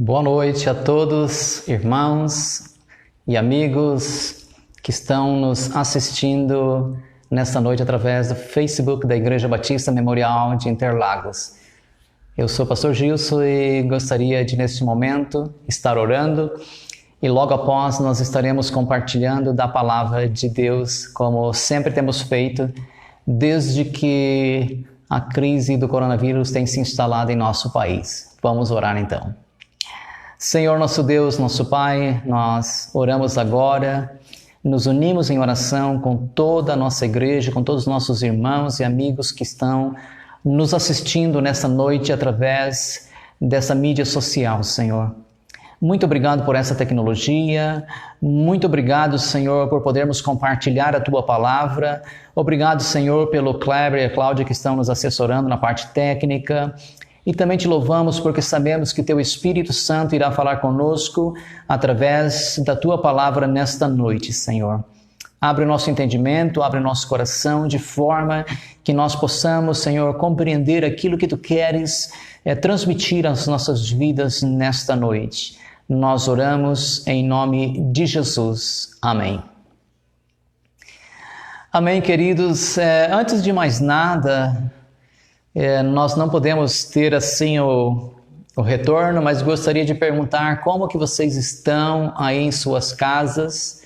Boa noite a todos, irmãos e amigos que estão nos assistindo nesta noite através do Facebook da Igreja Batista Memorial de Interlagos. Eu sou o pastor Gilson e gostaria de, neste momento, estar orando e logo após nós estaremos compartilhando da palavra de Deus, como sempre temos feito, desde que a crise do coronavírus tem se instalado em nosso país. Vamos orar então. Senhor nosso Deus, nosso Pai, nós oramos agora, nos unimos em oração com toda a nossa igreja, com todos os nossos irmãos e amigos que estão nos assistindo nessa noite através dessa mídia social, Senhor. Muito obrigado por essa tecnologia, muito obrigado, Senhor, por podermos compartilhar a Tua Palavra. Obrigado, Senhor, pelo Kleber e a Cláudia que estão nos assessorando na parte técnica. E também te louvamos porque sabemos que Teu Espírito Santo irá falar conosco através da Tua Palavra nesta noite, Senhor. Abre o nosso entendimento, abre o nosso coração de forma que nós possamos, Senhor, compreender aquilo que Tu queres transmitir às nossas vidas nesta noite. Nós oramos em nome de Jesus. Amém. Amém, queridos. Antes de mais nada, nós não podemos ter assim o retorno, mas gostaria de perguntar como que vocês estão aí em suas casas.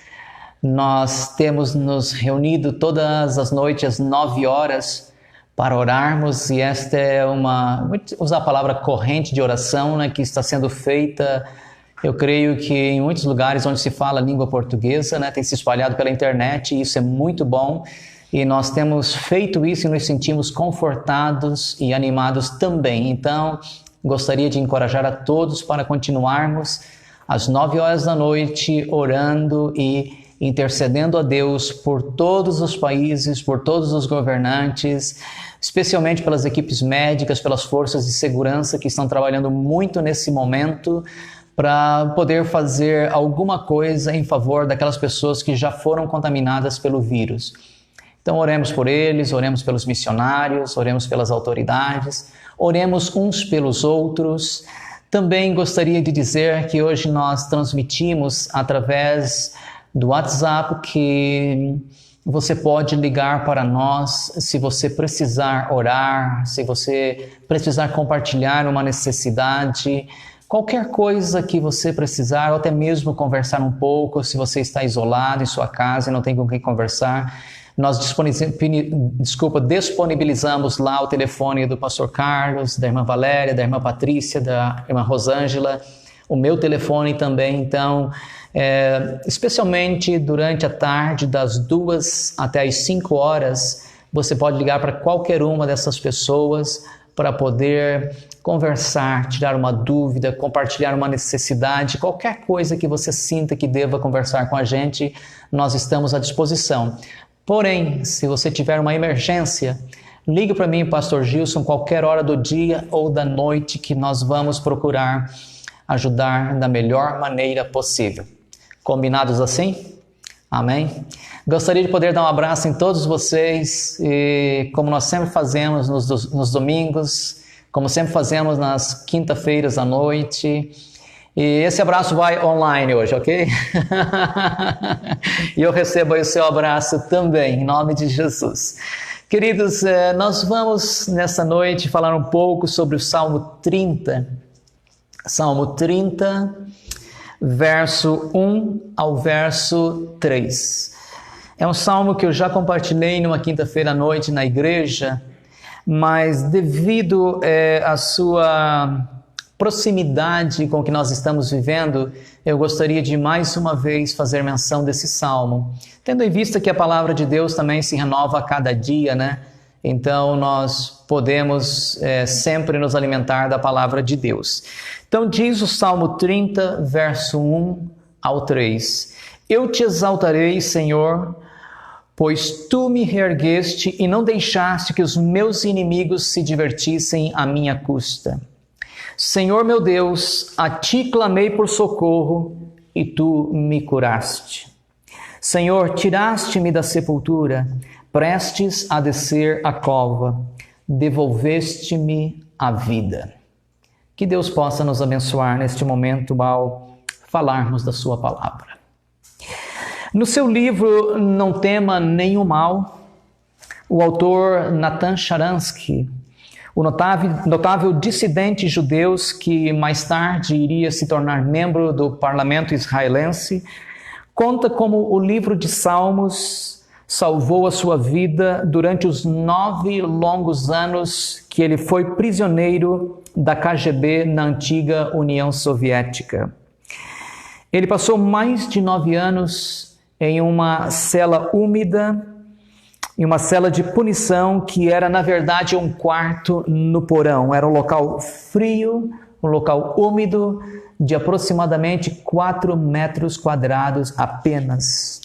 Nós temos nos reunido todas as noites às 9 horas para orarmos e esta é vou usar a palavra corrente de oração, né, que está sendo feita, eu creio que em muitos lugares onde se fala a língua portuguesa, né, tem se espalhado pela internet e isso é muito bom. E nós temos feito isso e nos sentimos confortados e animados também. Então, gostaria de encorajar a todos para continuarmos às 9 horas da noite orando e intercedendo a Deus por todos os países, por todos os governantes, especialmente pelas equipes médicas, pelas forças de segurança que estão trabalhando muito nesse momento para poder fazer alguma coisa em favor daquelas pessoas que já foram contaminadas pelo vírus. Então oremos por eles, oremos pelos missionários, oremos pelas autoridades, oremos uns pelos outros. Também gostaria de dizer que hoje nós transmitimos através do WhatsApp que você pode ligar para nós se você precisar orar, se você precisar compartilhar uma necessidade, qualquer coisa que você precisar, ou até mesmo conversar um pouco, se você está isolado em sua casa e não tem com quem conversar. Nós disponibilizamos lá o telefone do pastor Carlos, da irmã Valéria, da irmã Patrícia, da irmã Rosângela, o meu telefone também. Então, especialmente durante a tarde, das 2 até as 5 horas, você pode ligar para qualquer uma dessas pessoas para poder conversar, tirar uma dúvida, compartilhar uma necessidade, qualquer coisa que você sinta que deva conversar com a gente, nós estamos à disposição. Porém, se você tiver uma emergência, ligue para mim, pastor Gilson, qualquer hora do dia ou da noite que nós vamos procurar ajudar da melhor maneira possível. Combinados assim? Amém? Gostaria de poder dar um abraço em todos vocês e como nós sempre fazemos nos domingos, como sempre fazemos nas quinta-feiras à noite. E esse abraço vai online hoje, ok? E eu recebo aí o seu abraço também, em nome de Jesus. Queridos, nós vamos nessa noite falar um pouco sobre o Salmo 30. Salmo 30, verso 1 ao verso 3. É um salmo que eu já compartilhei numa quinta-feira à noite na igreja, mas devido à sua proximidade com o que nós estamos vivendo, eu gostaria de mais uma vez fazer menção desse salmo, tendo em vista que a palavra de Deus também se renova a cada dia, né? Então nós podemos sempre nos alimentar da palavra de Deus. Então diz o Salmo 30, verso 1 ao 3: Eu te exaltarei, Senhor, pois tu me reergueste e não deixaste que os meus inimigos se divertissem à minha custa. Senhor meu Deus, a ti clamei por socorro e tu me curaste. Senhor, tiraste-me da sepultura, prestes a descer a cova, devolveste-me a vida. Que Deus possa nos abençoar neste momento ao falarmos da sua palavra. No seu livro Não Tema Nenhum Mal, o autor Natan Sharansky, o notável dissidente judeu que mais tarde iria se tornar membro do parlamento israelense, conta como o livro de Salmos salvou a sua vida durante os 9 longos anos que ele foi prisioneiro da KGB na antiga União Soviética. Ele passou mais de 9 anos em uma cela úmida, em uma cela de punição que era, na verdade, um quarto no porão. Era um local frio, um local úmido, de aproximadamente 4 metros quadrados apenas.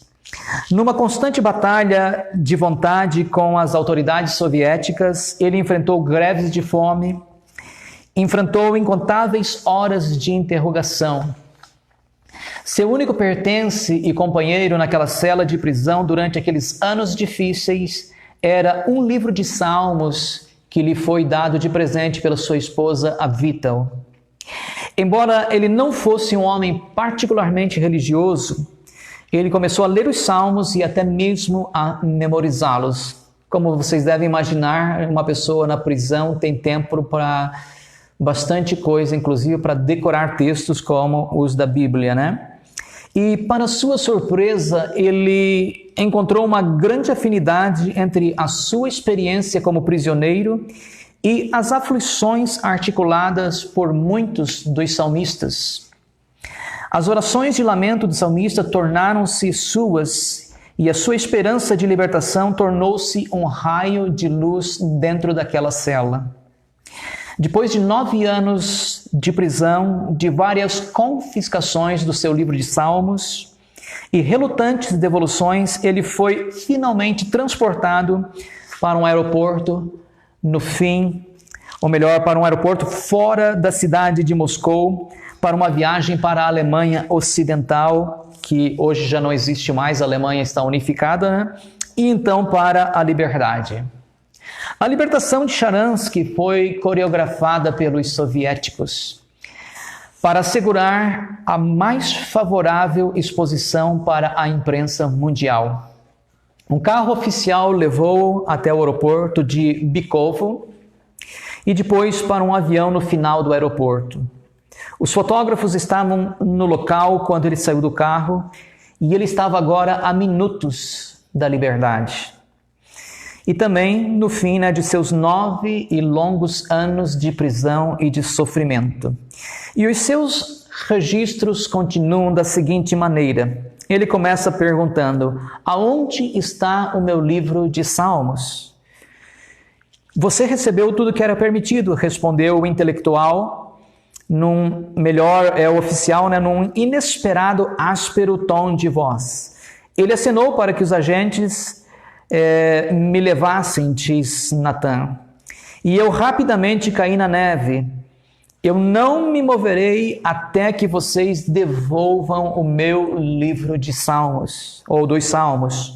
Numa constante batalha de vontade com as autoridades soviéticas, ele enfrentou greves de fome, enfrentou incontáveis horas de interrogação. Seu único pertence e companheiro naquela cela de prisão durante aqueles anos difíceis era um livro de salmos que lhe foi dado de presente pela sua esposa Avital. Embora ele não fosse um homem particularmente religioso, ele começou a ler os salmos e até mesmo a memorizá-los. Como vocês devem imaginar, uma pessoa na prisão tem tempo para bastante coisa, inclusive para decorar textos como os da Bíblia, né? E, para sua surpresa, ele encontrou uma grande afinidade entre a sua experiência como prisioneiro e as aflições articuladas por muitos dos salmistas. As orações de lamento do salmista tornaram-se suas e a sua esperança de libertação tornou-se um raio de luz dentro daquela cela. Depois de 9 anos de prisão, de várias confiscações do seu livro de salmos e relutantes devoluções, ele foi finalmente transportado para um aeroporto para um aeroporto fora da cidade de Moscou, para uma viagem para a Alemanha Ocidental, que hoje já não existe mais, a Alemanha está unificada, né? E então para a liberdade. A libertação de Sharansky foi coreografada pelos soviéticos para assegurar a mais favorável exposição para a imprensa mundial. Um carro oficial levou-o até o aeroporto de Bykovo e depois para um avião no final do aeroporto. Os fotógrafos estavam no local quando ele saiu do carro e ele estava agora a minutos da liberdade. E também no fim de seus 9 e longos anos de prisão e de sofrimento. E os seus registros continuam da seguinte maneira. Ele começa perguntando: aonde está o meu livro de salmos? Você recebeu tudo que era permitido, respondeu o intelectual, num inesperado, áspero tom de voz. Ele acenou para que os agentes me levassem, diz Natan. E eu rapidamente caí na neve. Eu não me moverei até que vocês devolvam o meu livro de salmos, ou dos salmos.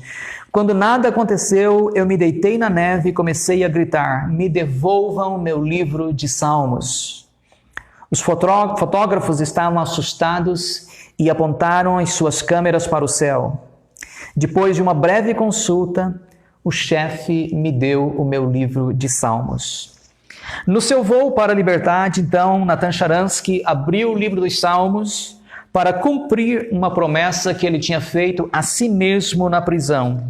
Quando nada aconteceu, eu me deitei na neve e comecei a gritar: me devolvam meu livro de salmos. Os fotógrafos estavam assustados e apontaram as suas câmeras para o céu. Depois de uma breve consulta, o chefe me deu o meu livro de salmos. No seu voo para a liberdade, então, Natan Sharansky abriu o livro dos salmos para cumprir uma promessa que ele tinha feito a si mesmo na prisão.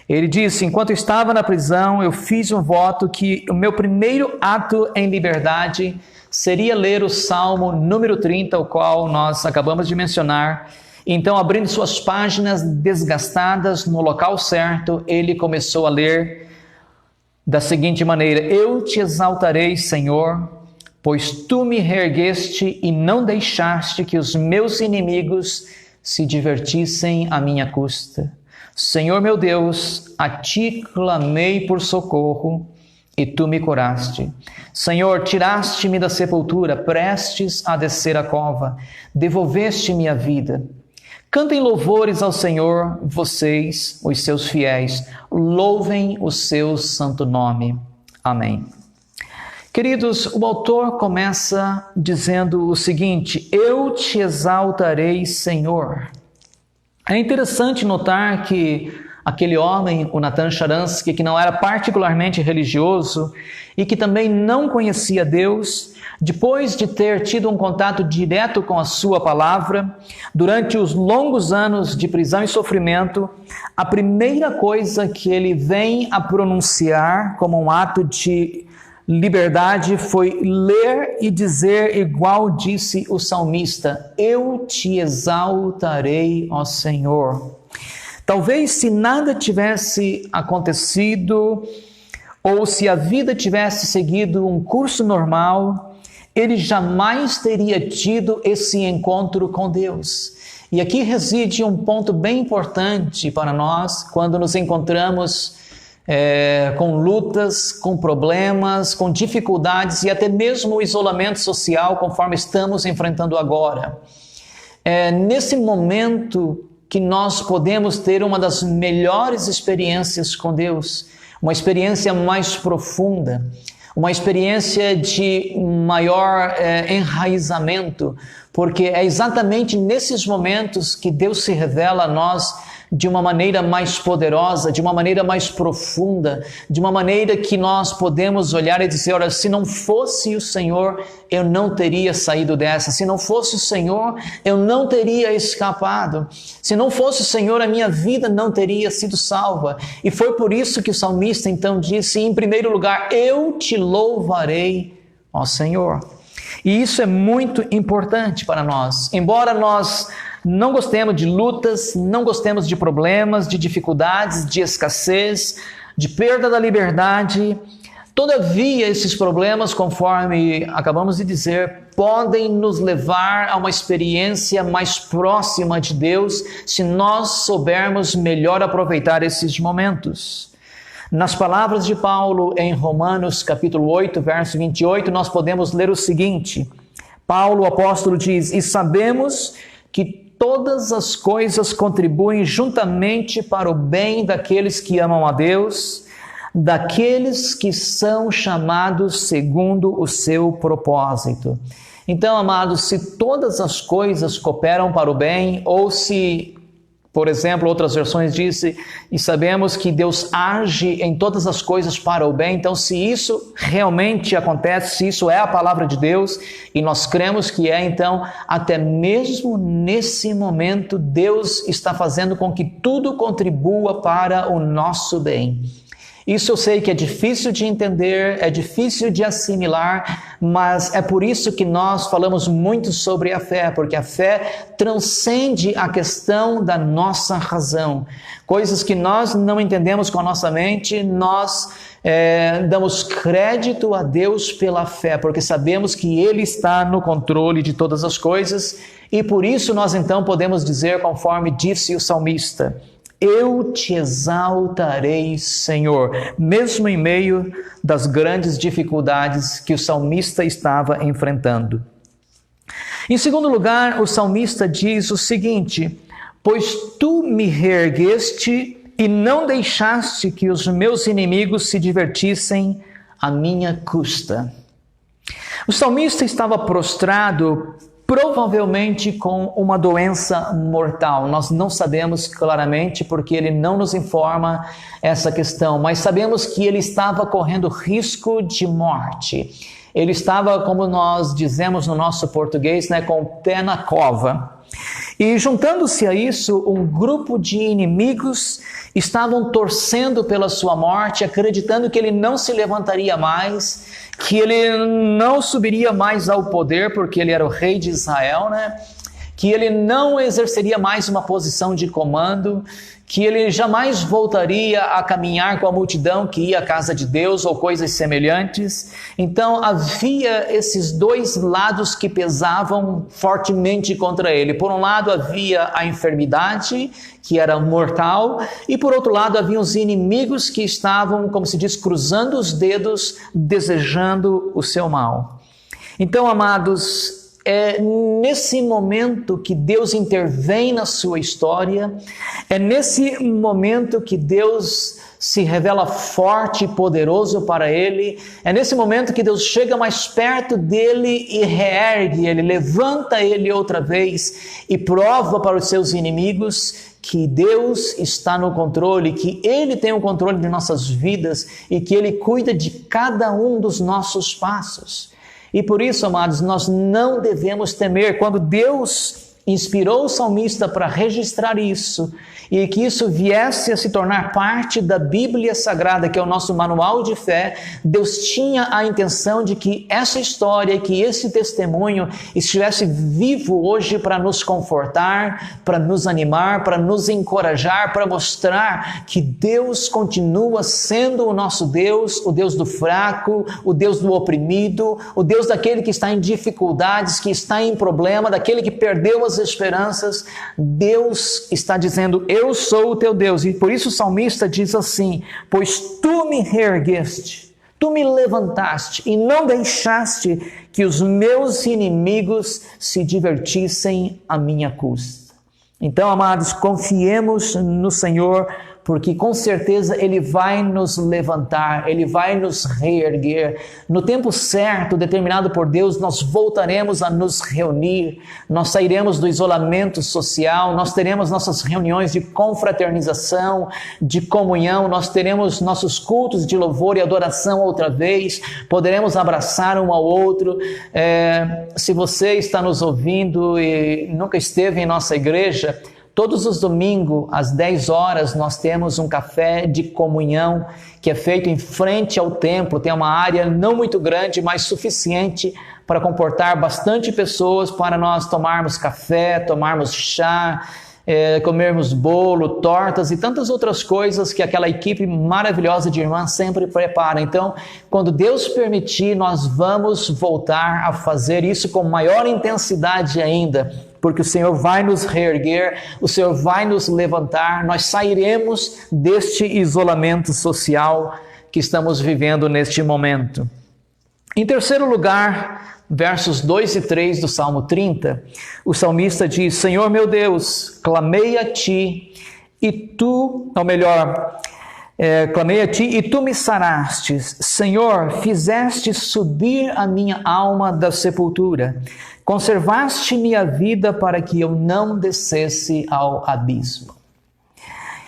Ele disse: enquanto estava na prisão, eu fiz um voto que o meu primeiro ato em liberdade seria ler o Salmo número 30, o qual nós acabamos de mencionar. Então, abrindo suas páginas desgastadas no local certo, ele começou a ler da seguinte maneira: eu te exaltarei, Senhor, pois tu me reergueste e não deixaste que os meus inimigos se divertissem à minha custa. Senhor meu Deus, a ti clamei por socorro e tu me curaste. Senhor, tiraste-me da sepultura, prestes a descer a cova, devolveste-me a vida. Cantem louvores ao Senhor, vocês, os seus fiéis, louvem o seu santo nome. Amém. Queridos, o autor começa dizendo o seguinte: eu te exaltarei, Senhor. É interessante notar que aquele homem, o Natan Sharansky, que não era particularmente religioso e que também não conhecia Deus, depois de ter tido um contato direto com a sua palavra, durante os longos anos de prisão e sofrimento, a primeira coisa que ele vem a pronunciar como um ato de liberdade foi ler e dizer, igual disse o salmista: eu te exaltarei, ó Senhor. Talvez se nada tivesse acontecido, ou se a vida tivesse seguido um curso normal, ele jamais teria tido esse encontro com Deus. E aqui reside um ponto bem importante para nós quando nos encontramos com lutas, com problemas, com dificuldades e até mesmo o isolamento social conforme estamos enfrentando agora. Nesse momento que nós podemos ter uma das melhores experiências com Deus, uma experiência mais profunda, uma experiência de maior enraizamento, porque é exatamente nesses momentos que Deus se revela a nós de uma maneira mais poderosa, de uma maneira mais profunda, de uma maneira que nós podemos olhar e dizer: olha, se não fosse o Senhor, eu não teria saído dessa. Se não fosse o Senhor, eu não teria escapado. Se não fosse o Senhor, a minha vida não teria sido salva. E foi por isso que o salmista então disse, em primeiro lugar: eu te louvarei, ó Senhor. E isso é muito importante para nós. Embora nós não gostemos de lutas, não gostemos de problemas, de dificuldades, de escassez, de perda da liberdade, todavia esses problemas, conforme acabamos de dizer, podem nos levar a uma experiência mais próxima de Deus se nós soubermos melhor aproveitar esses momentos. Nas palavras de Paulo em Romanos capítulo 8, verso 28, nós podemos ler o seguinte: Paulo, o apóstolo, diz: e sabemos que todas as coisas contribuem juntamente para o bem daqueles que amam a Deus, daqueles que são chamados segundo o seu propósito. Então, amados, se todas as coisas cooperam para o bem, ou se, por exemplo, outras versões dizem, e sabemos que Deus age em todas as coisas para o bem, então se isso realmente acontece, se isso é a palavra de Deus, e nós cremos que é, então, até mesmo nesse momento, Deus está fazendo com que tudo contribua para o nosso bem. Isso eu sei que é difícil de entender, é difícil de assimilar, mas é por isso que nós falamos muito sobre a fé, porque a fé transcende a questão da nossa razão. Coisas que nós não entendemos com a nossa mente, nós damos crédito a Deus pela fé, porque sabemos que Ele está no controle de todas as coisas, e por isso nós então podemos dizer, conforme disse o salmista: eu te exaltarei, Senhor, mesmo em meio das grandes dificuldades que o salmista estava enfrentando. Em segundo lugar, o salmista diz o seguinte: pois tu me reergueste e não deixaste que os meus inimigos se divertissem à minha custa. O salmista estava prostrado, provavelmente com uma doença mortal. Nós não sabemos claramente porque ele não nos informa essa questão, mas sabemos que ele estava correndo risco de morte. Ele estava, como nós dizemos no nosso português, com o pé na cova. E juntando-se a isso, um grupo de inimigos estavam torcendo pela sua morte, acreditando que ele não se levantaria mais, que ele não subiria mais ao poder, porque ele era o rei de Israel, que ele não exerceria mais uma posição de comando, que ele jamais voltaria a caminhar com a multidão que ia à casa de Deus ou coisas semelhantes. Então havia esses dois lados que pesavam fortemente contra ele. Por um lado havia a enfermidade, que era mortal, e por outro lado havia os inimigos que estavam, como se diz, cruzando os dedos, desejando o seu mal. Então, amados, é nesse momento que Deus intervém na sua história, é nesse momento que Deus se revela forte e poderoso para ele, é nesse momento que Deus chega mais perto dele e reergue ele, levanta ele outra vez e prova para os seus inimigos que Deus está no controle, que Ele tem o controle de nossas vidas e que Ele cuida de cada um dos nossos passos. E por isso, amados, nós não devemos temer. Quando Deus inspirou o salmista para registrar isso, e que isso viesse a se tornar parte da Bíblia Sagrada, que é o nosso manual de fé, Deus tinha a intenção de que essa história, que esse testemunho estivesse vivo hoje para nos confortar, para nos animar, para nos encorajar, para mostrar que Deus continua sendo o nosso Deus, o Deus do fraco, o Deus do oprimido, o Deus daquele que está em dificuldades, que está em problema, daquele que perdeu as esperanças. Deus está dizendo: eu sou o teu Deus. E por isso o salmista diz assim: pois tu me reergueste, tu me levantaste e não deixaste que os meus inimigos se divertissem à minha custa. Então, amados, confiemos no Senhor, porque com certeza Ele vai nos levantar, Ele vai nos reerguer. No tempo certo, determinado por Deus, nós voltaremos a nos reunir, nós sairemos do isolamento social, nós teremos nossas reuniões de confraternização, de comunhão, nós teremos nossos cultos de louvor e adoração outra vez, poderemos abraçar um ao outro. Se você está nos ouvindo e nunca esteve em nossa igreja, todos os domingos, às 10 horas, nós temos um café de comunhão que é feito em frente ao templo. Tem uma área não muito grande, mas suficiente para comportar bastante pessoas, para nós tomarmos café, tomarmos chá, comermos bolo, tortas e tantas outras coisas que aquela equipe maravilhosa de irmãs sempre prepara. Então, quando Deus permitir, nós vamos voltar a fazer isso com maior intensidade ainda, porque o Senhor vai nos reerguer, o Senhor vai nos levantar, nós sairemos deste isolamento social que estamos vivendo neste momento. Em terceiro lugar, versos 2 e 3 do Salmo 30, o salmista diz: Senhor meu Deus, clamei a Ti e Tu, clamei a Ti e Tu me sarastes. Senhor, fizeste subir a minha alma da sepultura. Conservaste-me a vida para que eu não descesse ao abismo.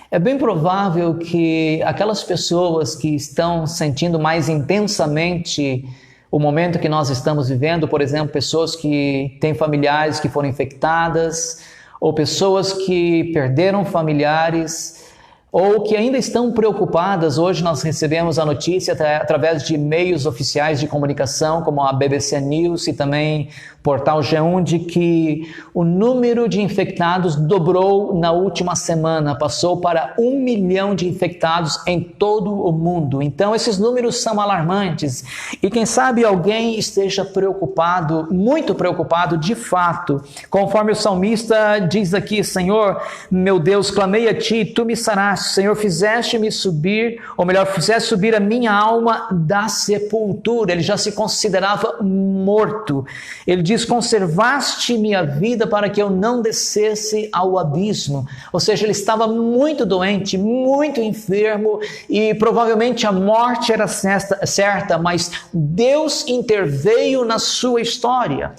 É bem provável que aquelas pessoas que estão sentindo mais intensamente o momento que nós estamos vivendo, por exemplo, pessoas que têm familiares que foram infectadas, ou pessoas que perderam familiares, ou que ainda estão preocupadas. Hoje nós recebemos a notícia através de meios oficiais de comunicação, como a BBC News e também o portal G1, de que o número de infectados dobrou na última semana, passou para 1 milhão de infectados em todo o mundo. Então esses números são alarmantes e quem sabe alguém esteja preocupado, muito preocupado de fato, conforme o salmista diz aqui: Senhor, meu Deus, clamei a Ti, Tu me saraste. Senhor, fizeste-me subir, ou melhor, fizeste subir a minha alma da sepultura. Ele já se considerava morto. Ele diz: conservaste minha vida para que eu não descesse ao abismo. Ou seja, ele estava muito doente, muito enfermo e provavelmente a morte era certa, mas Deus interveio na sua história.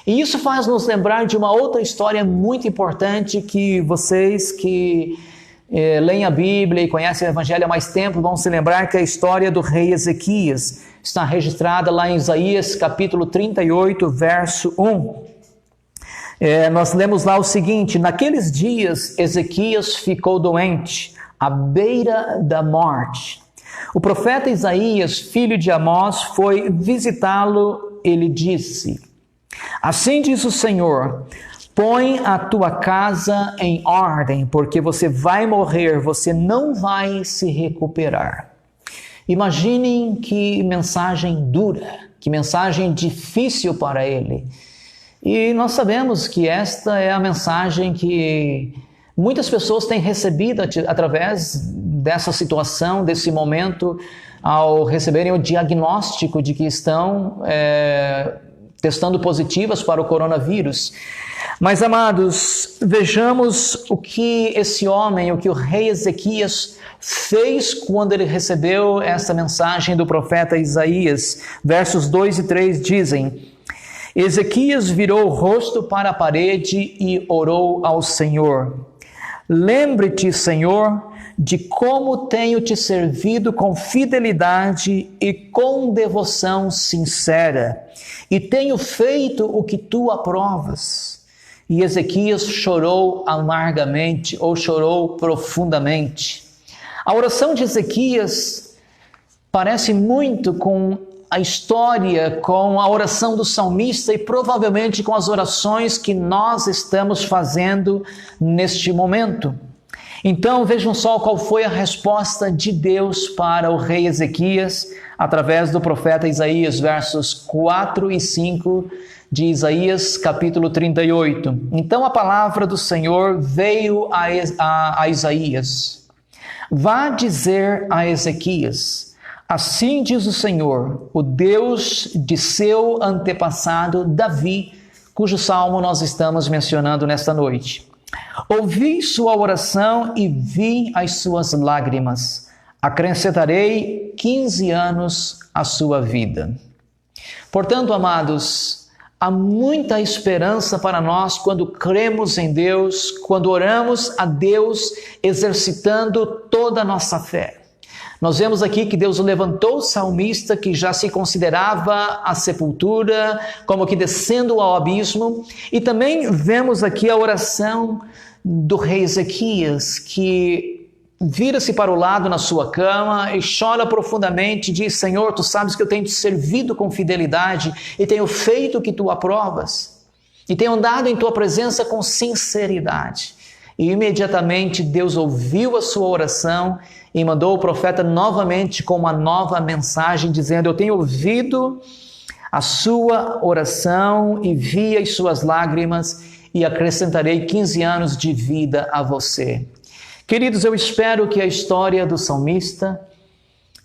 E isso faz nos lembrar de uma outra história muito importante que vocês que leem a Bíblia e conhecem o Evangelho há mais tempo vão se lembrar, que é a história do rei Ezequias. Está registrada lá em Isaías capítulo 38, verso 1. Nós lemos lá o seguinte: naqueles dias Ezequias ficou doente, à beira da morte. O profeta Isaías, filho de Amós, foi visitá-lo. Ele disse: assim diz o Senhor, põe a tua casa em ordem, porque você vai morrer, você não vai se recuperar. Imaginem que mensagem dura, que mensagem difícil para ele. E nós sabemos que esta é a mensagem que muitas pessoas têm recebido através dessa situação, desse momento, ao receberem o diagnóstico de que estão testando positivas para o coronavírus. Mas, amados, vejamos o que esse homem, o que o rei Ezequias fez quando ele recebeu essa mensagem do profeta Isaías. Versos 2 e 3 dizem: Ezequias virou o rosto para a parede e orou ao Senhor. Lembre-te, Senhor, de como tenho te servido com fidelidade e com devoção sincera, e tenho feito o que tu aprovas. E Ezequias chorou amargamente, ou chorou profundamente. A oração de Ezequias parece muito com a história, com a oração do salmista e provavelmente com as orações que nós estamos fazendo neste momento. Então vejam só qual foi a resposta de Deus para o rei Ezequias através do profeta Isaías, versos 4 e 5 de Isaías capítulo 38. Então a palavra do Senhor veio a Isaías: vá dizer a Ezequias, assim diz o Senhor, o Deus de seu antepassado Davi, cujo salmo nós estamos mencionando nesta noite. Ouvi sua oração e vi as suas lágrimas. Acrescentarei 15 anos à sua vida. Portanto, amados, há muita esperança para nós quando cremos em Deus, quando oramos a Deus exercitando toda a nossa fé. Nós vemos aqui que Deus levantou o salmista que já se considerava a sepultura, como que descendo ao abismo. E também vemos aqui a oração do rei Ezequias, que vira-se para o lado na sua cama e chora profundamente e diz: Senhor, tu sabes que eu tenho te servido com fidelidade e tenho feito o que tu aprovas. E tenho andado em tua presença com sinceridade. E imediatamente Deus ouviu a sua oração e mandou o profeta novamente com uma nova mensagem, dizendo: eu tenho ouvido a sua oração e vi as suas lágrimas e acrescentarei 15 anos de vida a você. Queridos, eu espero que a história do salmista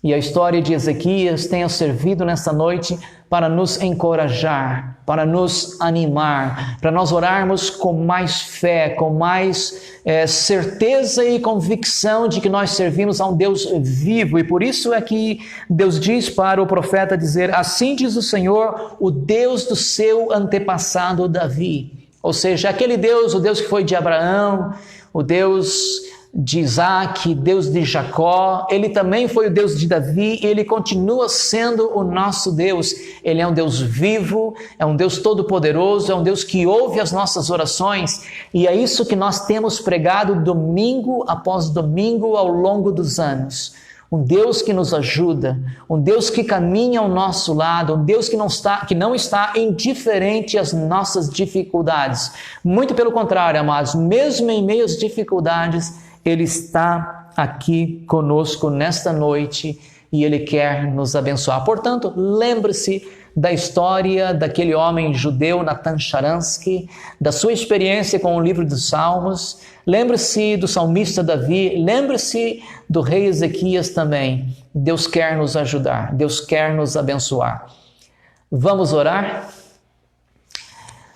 e a história de Ezequias tenham servido nesta noite para nos encorajar, para nos animar, para nós orarmos com mais fé, com mais certeza e convicção de que nós servimos a um Deus vivo. E por isso é que Deus diz para o profeta dizer: assim diz o Senhor, o Deus do seu antepassado Davi. Ou seja, aquele Deus, o Deus que foi de Abraão, o Deus de Isaac, Deus de Jacó, ele também foi o Deus de Davi e ele continua sendo o nosso Deus. Ele é um Deus vivo, é um Deus todo-poderoso, é um Deus que ouve as nossas orações, e é isso que nós temos pregado domingo após domingo ao longo dos anos. Um Deus que nos ajuda, um Deus que caminha ao nosso lado, um Deus que não está indiferente às nossas dificuldades. Muito pelo contrário, amados, mesmo em meio às dificuldades, Ele está aqui conosco nesta noite e Ele quer nos abençoar. Portanto, lembre-se da história daquele homem judeu, Natan Sharansky, da sua experiência com o livro dos Salmos. Lembre-se do salmista Davi, lembre-se do rei Ezequias também. Deus quer nos ajudar, Deus quer nos abençoar. Vamos orar?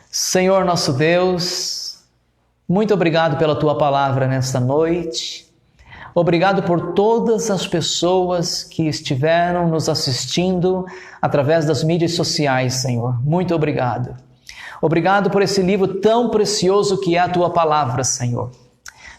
Senhor nosso Deus, muito obrigado pela Tua palavra nesta noite. Obrigado por todas as pessoas que estiveram nos assistindo através das mídias sociais, Senhor. Muito obrigado. Obrigado por esse livro tão precioso que é a Tua palavra, Senhor.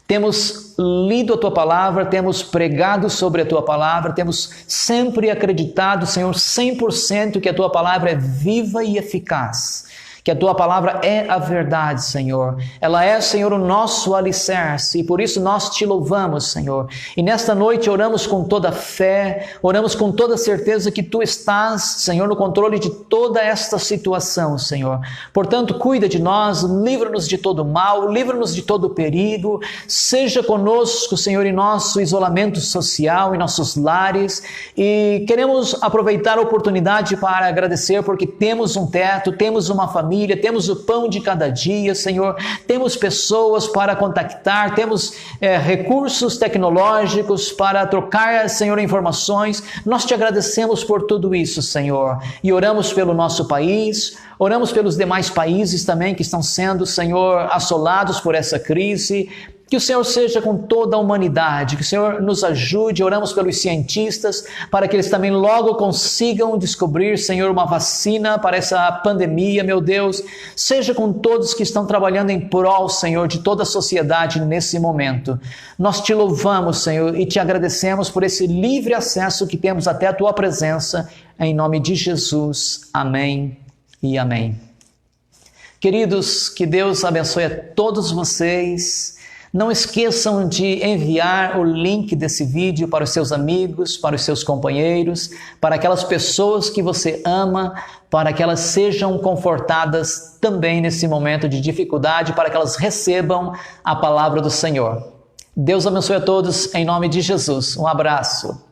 Temos lido a Tua palavra, temos pregado sobre a Tua palavra, temos sempre acreditado, Senhor, 100% que a Tua palavra é viva e eficaz. Que a Tua palavra é a verdade, Senhor. Ela é, Senhor, o nosso alicerce e por isso nós Te louvamos, Senhor. E nesta noite oramos com toda fé, oramos com toda certeza que Tu estás, Senhor, no controle de toda esta situação, Senhor. Portanto, cuida de nós, livra-nos de todo mal, livra-nos de todo perigo. Seja conosco, Senhor, em nosso isolamento social, em nossos lares. E queremos aproveitar a oportunidade para agradecer porque temos um teto, temos uma família, família, temos o pão de cada dia, Senhor, temos pessoas para contactar, temos recursos tecnológicos para trocar, Senhor, informações. Nós te agradecemos por tudo isso, Senhor, e oramos pelo nosso país, oramos pelos demais países também que estão sendo, Senhor, assolados por essa crise. Que o Senhor seja com toda a humanidade, que o Senhor nos ajude. Oramos pelos cientistas, para que eles também logo consigam descobrir, Senhor, uma vacina para essa pandemia, meu Deus. Seja com todos que estão trabalhando em prol, Senhor, de toda a sociedade nesse momento. Nós te louvamos, Senhor, e te agradecemos por esse livre acesso que temos até a Tua presença, em nome de Jesus. Amém e amém. Queridos, que Deus abençoe a todos vocês. Não esqueçam de enviar o link desse vídeo para os seus amigos, para os seus companheiros, para aquelas pessoas que você ama, para que elas sejam confortadas também nesse momento de dificuldade, para que elas recebam a palavra do Senhor. Deus abençoe a todos em nome de Jesus. Um abraço.